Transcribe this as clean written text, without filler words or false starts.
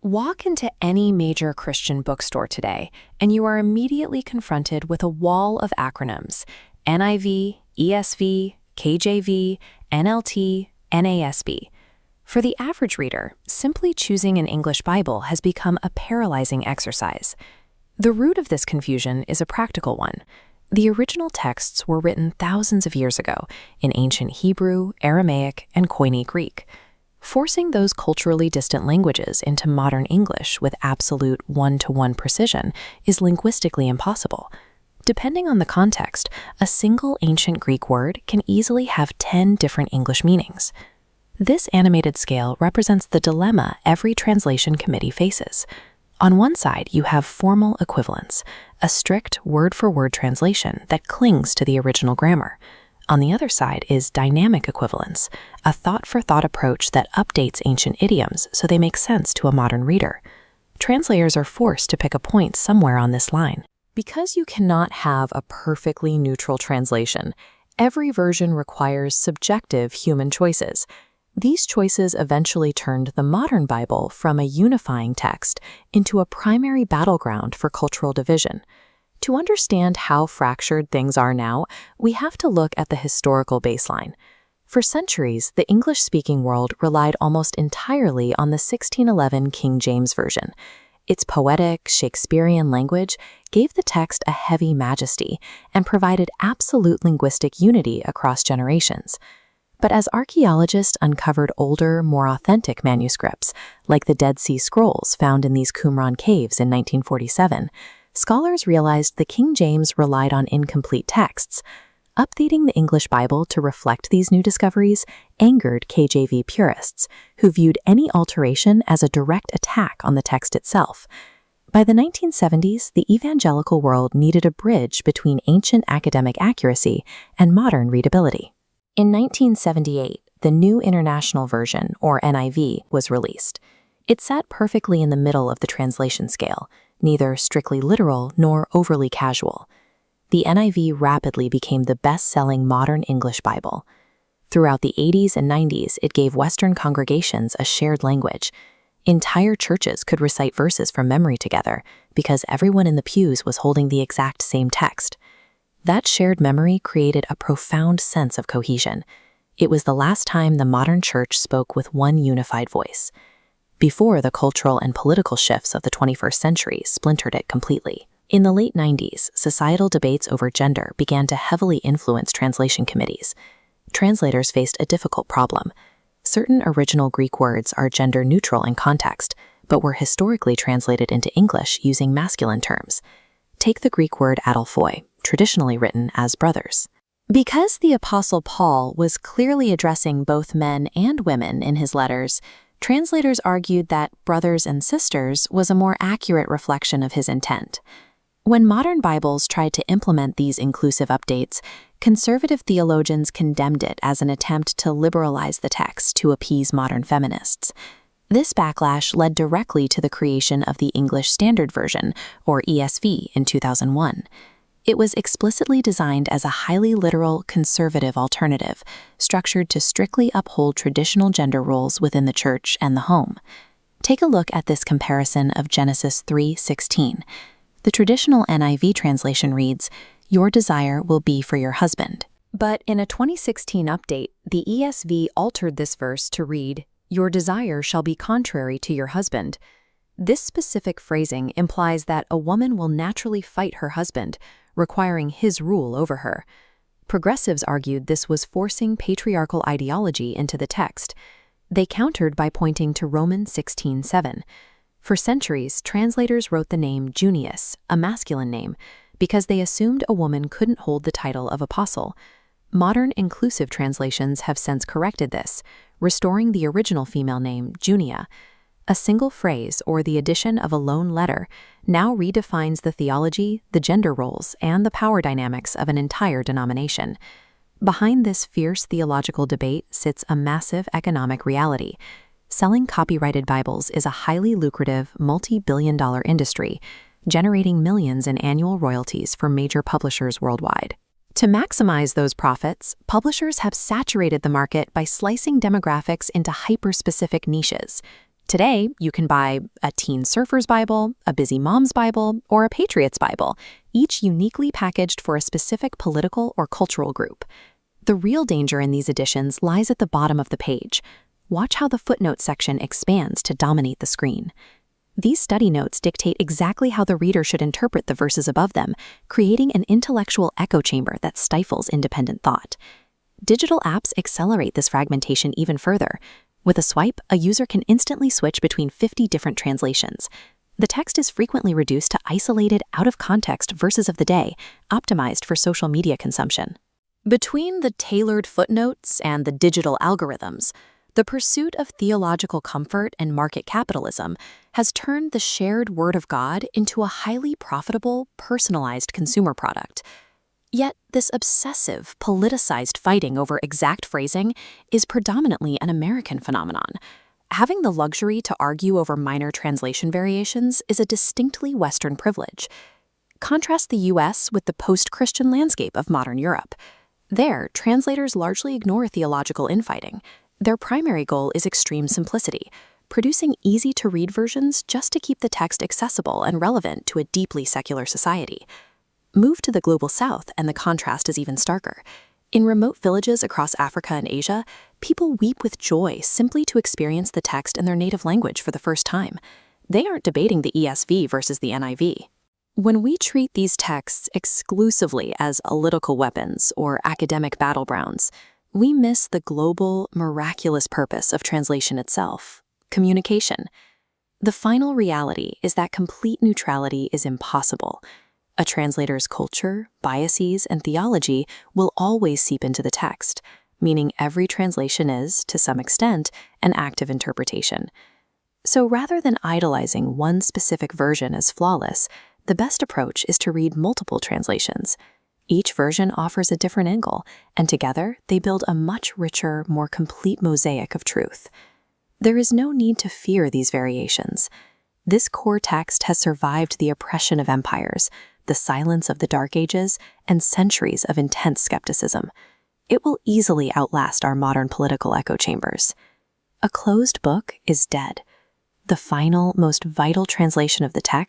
Walk into any major Christian bookstore today, and you are immediately confronted with a wall of acronyms: NIV, ESV, KJV, NLT, NASB. For the average reader, simply choosing an English Bible has become a paralyzing exercise. The root of this confusion is a practical one. The original texts were written thousands of years ago in ancient Hebrew, Aramaic, and Koine Greek. Forcing those culturally distant languages into modern English with absolute one-to-one precision is linguistically impossible. Depending on the context, a single ancient Greek word can easily have 10 different English meanings. This animated scale represents the dilemma every translation committee faces. On one side, you have formal equivalence, a strict word-for-word translation that clings to the original grammar. On the other side is dynamic equivalence, a thought-for-thought approach that updates ancient idioms so they make sense to a modern reader. Translators are forced to pick a point somewhere on this line. Because you cannot have a perfectly neutral translation, every version requires subjective human choices. These choices eventually turned the modern Bible from a unifying text into a primary battleground for cultural division. To understand how fractured things are now, we have to look at the historical baseline. For centuries, the English-speaking world relied almost entirely on the 1611 King James Version. Its poetic, Shakespearean language gave the text a heavy majesty and provided absolute linguistic unity across generations. But as archaeologists uncovered older, more authentic manuscripts, like the Dead Sea Scrolls found in these Qumran caves in 1947, scholars realized the King James relied on incomplete texts. Updating the English Bible to reflect these new discoveries angered KJV purists, who viewed any alteration as a direct attack on the text itself. By the 1970s, the evangelical world needed a bridge between ancient academic accuracy and modern readability. In 1978, the New International Version, or NIV, was released. It sat perfectly in the middle of the translation scale, neither strictly literal nor overly casual. The NIV rapidly became the best-selling modern English Bible. Throughout the 80s and 90s, it gave Western congregations a shared language. Entire churches could recite verses from memory together because everyone in the pews was holding the exact same text. That shared memory created a profound sense of cohesion. It was the last time the modern church spoke with one unified voice, before the cultural and political shifts of the 21st century splintered it completely. In the late 90s, societal debates over gender began to heavily influence translation committees. Translators faced a difficult problem. Certain original Greek words are gender-neutral in context, but were historically translated into English using masculine terms. Take the Greek word adelphoi, traditionally written as brothers. Because the Apostle Paul was clearly addressing both men and women in his letters, translators argued that brothers and sisters was a more accurate reflection of his intent. When modern Bibles tried to implement these inclusive updates, conservative theologians condemned it as an attempt to liberalize the text to appease modern feminists. This backlash led directly to the creation of the English Standard Version, or ESV, in 2001. It was explicitly designed as a highly literal, conservative alternative, structured to strictly uphold traditional gender roles within the church and the home. Take a look at this comparison of Genesis 3:16. The traditional NIV translation reads, "Your desire will be for your husband." But in a 2016 update, the ESV altered this verse to read, "Your desire shall be contrary to your husband." This specific phrasing implies that a woman will naturally fight her husband, requiring his rule over her. Progressives argued this was forcing patriarchal ideology into the text. They countered by pointing to Romans 16:7. For centuries, translators wrote the name Junius, a masculine name, because they assumed a woman couldn't hold the title of apostle. Modern inclusive translations have since corrected this, restoring the original female name Junia. A single phrase or the addition of a lone letter now redefines the theology, the gender roles, and the power dynamics of an entire denomination. Behind this fierce theological debate sits a massive economic reality. Selling copyrighted Bibles is a highly lucrative, multi-billion-dollar industry, generating millions in annual royalties for major publishers worldwide. To maximize those profits, publishers have saturated the market by slicing demographics into hyper-specific niches. Today, you can buy a teen surfer's Bible, a busy mom's Bible, or a patriot's Bible, each uniquely packaged for a specific political or cultural group. The real danger in these editions lies at the bottom of the page. Watch how the footnote section expands to dominate the screen. These study notes dictate exactly how the reader should interpret the verses above them, creating an intellectual echo chamber that stifles independent thought. Digital apps accelerate this fragmentation even further. With a swipe, a user can instantly switch between 50 different translations. The text is frequently reduced to isolated, out-of-context verses of the day, optimized for social media consumption. Between the tailored footnotes and the digital algorithms, the pursuit of theological comfort and market capitalism has turned the shared Word of God into a highly profitable, personalized consumer product. Yet this obsessive, politicized fighting over exact phrasing is predominantly an American phenomenon. Having the luxury to argue over minor translation variations is a distinctly Western privilege. Contrast the U.S. with the post-Christian landscape of modern Europe. There, translators largely ignore theological infighting. Their primary goal is extreme simplicity, producing easy-to-read versions just to keep the text accessible and relevant to a deeply secular society. Move to the global south and the contrast is even starker. In remote villages across Africa and Asia, people weep with joy simply to experience the text in their native language for the first time. They aren't debating the ESV versus the NIV. When we treat these texts exclusively as political weapons or academic battlegrounds, we miss the global, miraculous purpose of translation itself: communication. The final reality is that complete neutrality is impossible. A translator's culture, biases, and theology will always seep into the text, meaning every translation is, to some extent, an act of interpretation. So rather than idolizing one specific version as flawless, the best approach is to read multiple translations. Each version offers a different angle, and together they build a much richer, more complete mosaic of truth. There is no need to fear these variations. This core text has survived the oppression of empires, the silence of the Dark Ages, and centuries of intense skepticism. It will easily outlast our modern political echo chambers. A closed book is dead. The final, most vital translation of the text